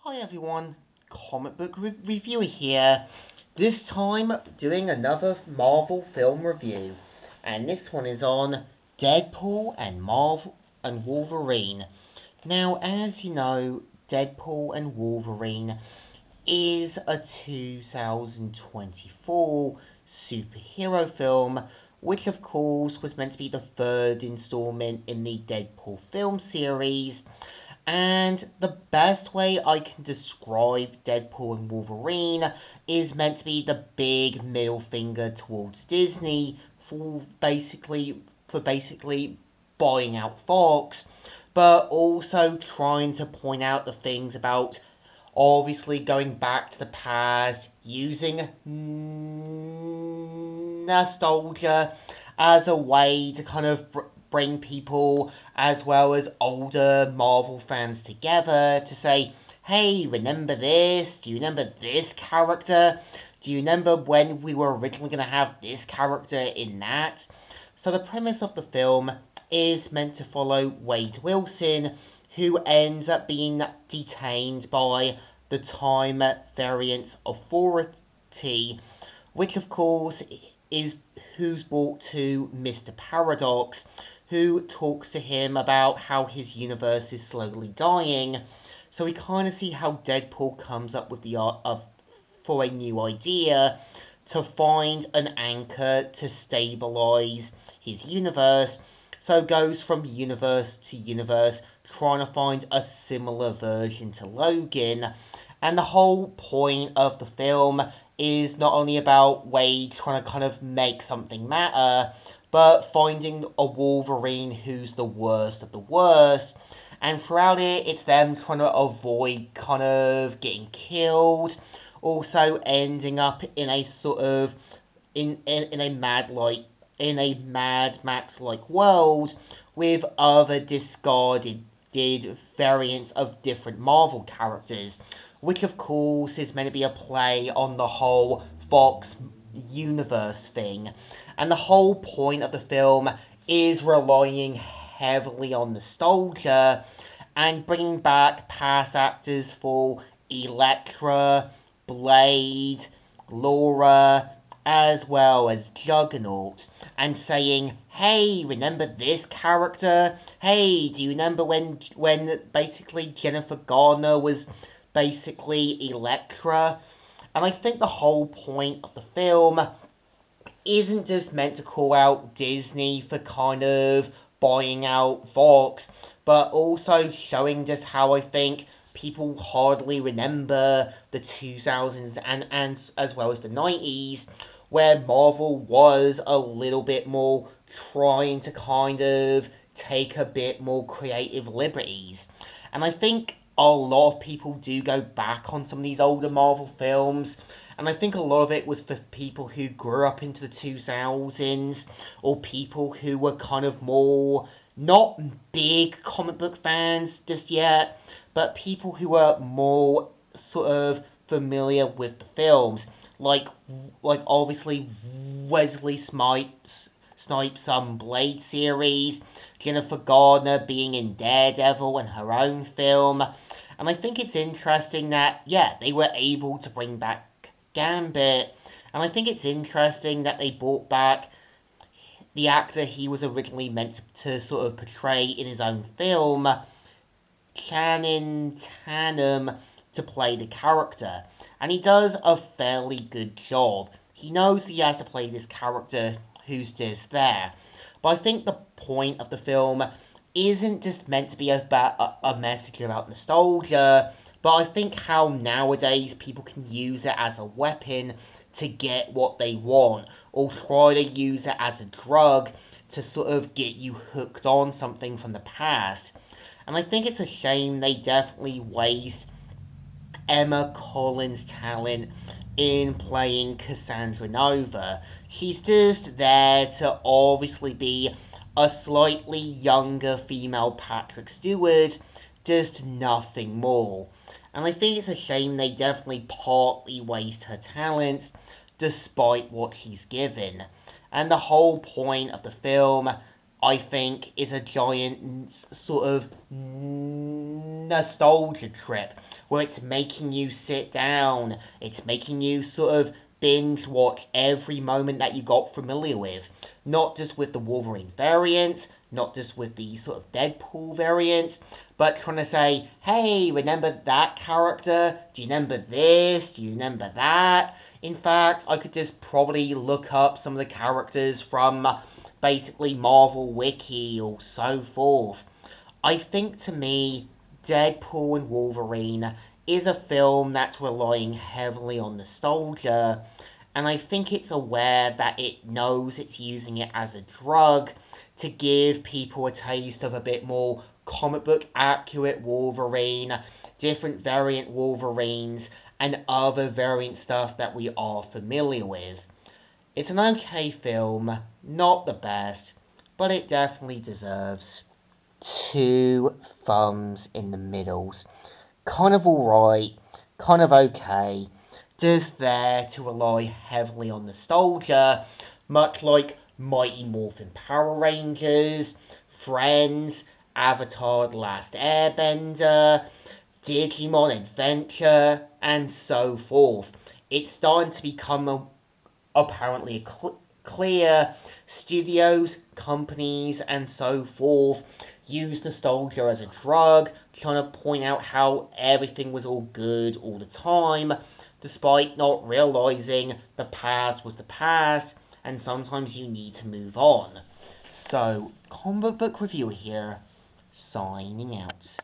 Hi everyone, comic book reviewer here. This time doing another Marvel film review, and this one is on Deadpool and Marvel and Wolverine. Now, as you know, Deadpool and Wolverine is a 2024 superhero film, which of course was meant to be the third installment in the Deadpool film series. And the best way I can describe Deadpool and Wolverine is meant to be the big middle finger towards Disney for basically buying out Fox, but also trying to point out the things about obviously going back to the past, using nostalgia as a way to kind of bring people as well as older Marvel fans together to say, hey, remember this? Do you remember this character? Do you remember when we were originally going to have this character in that? So the premise of the film is meant to follow Wade Wilson, who ends up being detained by the Time Variance Authority, which of course is who's brought to Mr. Paradox, who talks to him about how his universe is slowly dying. So we kind of see how Deadpool comes up with the for a new idea to find an anchor to stabilize his universe. So it goes from universe to universe, trying to find a similar version to Logan. And the whole point of the film is not only about Wade trying to kind of make something matter, but finding a Wolverine who's the worst of the worst. And throughout it, it's them trying to avoid kind of getting killed, also ending up in a sort of in a Mad Max like world with other discarded variants of different Marvel characters, which of course is meant to be a play on the whole Fox universe thing. And the whole point of the film is relying heavily on nostalgia and bringing back past actors for Elektra, Blade, Laura, as well as Juggernaut, and saying, hey, remember this character? Hey, do you remember when basically Jennifer Garner was basically Elektra? And I think the whole point of the film isn't just meant to call out Disney for kind of buying out Fox, but also showing just how I think people hardly remember the 2000s and as well as the 90s, where Marvel was a little bit more trying to kind of take a bit more creative liberties. And I think a lot of people do go back on some of these older Marvel films, and I think a lot of it was for people who grew up into the 2000s, or people who were kind of more, not big comic book fans just yet, but people who were more sort of familiar with the films. Like obviously Wesley Snipes' Blade series, Jennifer Garner being in Daredevil and her own film. And I think it's interesting that, yeah, they were able to bring back Gambit. And I think it's interesting that they brought back the actor he was originally meant to sort of portray in his own film, Channing Tatum, to play the character. And he does a fairly good job. He knows he has to play this character who's just there. But I think the point of the film isn't just meant to be about a message about nostalgia, but I think how nowadays people can use it as a weapon to get what they want, or try to use it as a drug to sort of get you hooked on something from the past. And I think it's a shame they definitely waste Emma Collins' talent in playing Cassandra Nova. She's just there to obviously be a slightly younger female Patrick Stewart, just nothing more. And I think it's a shame they definitely partly waste her talent, despite what she's given. And the whole point of the film I think is a giant sort of nostalgia trip where it's making you sit down, it's making you sort of binge watch every moment that you got familiar with. Not just with the Wolverine variants, not just with the sort of Deadpool variants, but trying to say, hey, remember that character? Do you remember this? Do you remember that? In fact, I could just probably look up some of the characters from basically Marvel Wiki or so forth. I think to me, Deadpool and Wolverine is a film that's relying heavily on nostalgia, and I think it's aware that it knows it's using it as a drug to give people a taste of a bit more comic book accurate Wolverine, different variant Wolverines, and other variant stuff that we are familiar with. It's an okay film, not the best, but it definitely deserves two thumbs in the middles. Kind of alright, kind of okay, just there to rely heavily on nostalgia, much like Mighty Morphin Power Rangers, Friends, Avatar The Last Airbender, Digimon Adventure, and so forth. It's starting to become apparently clear studios, companies, and so forth use nostalgia as a drug, trying to point out how everything was all good all the time, despite not realizing the past was the past, and sometimes you need to move on. So, comic book review here, signing out.